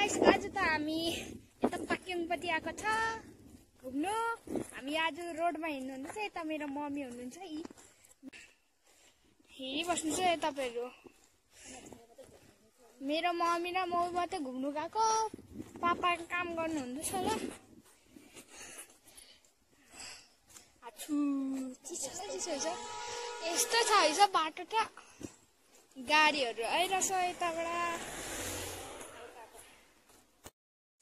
Guys आज त हामी यता पाक्योङपट्टि आएको छ घुम्नु। हामी आज रोडमा हिँड्नु हुँदैछ। यता मेरो मम्मी हुनुहुन्छ यही बस्नुहुन्छ तपाईहरु। मेरो मम्मी र म मात्रै घुम्नु गएको। पापा काम गर्नु हुँदैछ ल। आछु चिसो छ यस्तो छ हैछ बाटो त गाडीहरु आइरहेछ यताबाट।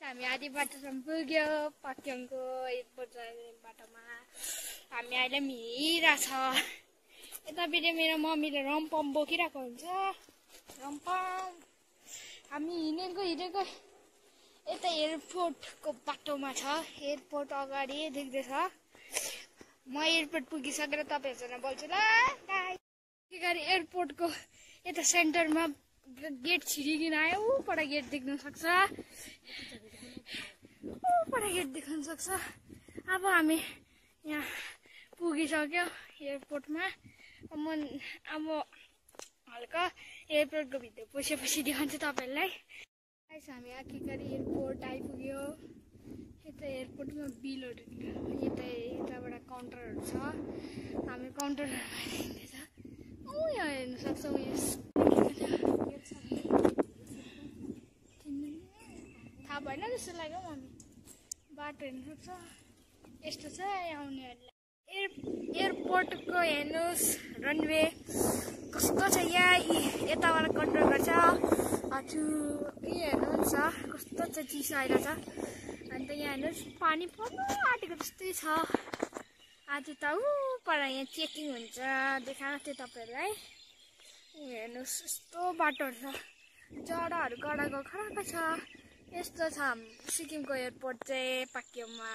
हामी आधी बाटोसम्म पुग्यो पाक्योङको एयरपोर्ट जाने बाटोमा। हामी अहिले हिँडिरहेछ। यतापट्टि मेरो मम्मीले रम्पम बोकिरहेको हुन्छ। रम्पम हामी हिँडेको यता एयरपोर्टको बाटोमा छ। एयरपोर्ट अगाडि देख्दैछ। म एयरपोर्ट पुगिसकेर तपाईहरुसँग बोल्छु ल। गाडी एयरपोर्टको यता सेन्टरमा गेट छिरिकिन आयो। ऊपर गेट देख्न सक्छ। अब हामी यहाँ पुगिसक्यो एयरपोर्टमा। अब हल्का एयरपोर्टको भित्र पसेपछि देखाउँछु तपाईहरुलाई। गाइस हामी आखिरकारी एयरपोर्ट आइपुग्यो। यता एयरपोर्टमा बिलहरु यताबाट काउन्टरहरु छ। हामी काउन्टरहरुमा हिँड्दैछ। यहाँ हेर्न सक्छौं। थाहा भएन जस्तो लाग्यो मम्मी। बाटो हेर्न सक्छ यस्तो छ आउनेहरुलाई। एयरपोर्टको हेर्नुस् रनवे कस्तो छ। यहाँ यताबाट कन्ट्रोल गर्छ। हजुर हेर्नुहुन्छ कस्तो छ चिसो आइरहेछ। अन्त यहाँ हेर्नुस् पानी पर्नु आँटेको जस्तै छ। आज त पर यहाँ चेकिङ हुन्छ देखाएको थिएँ तपाईहरुलाई। हेर्नुस् यस्तो बाटोहरु छ। जराहरु गडाको खराको छ। यस्तो छ सिक्किमको एयरपोर्ट चाहिँ पाक्योङमा।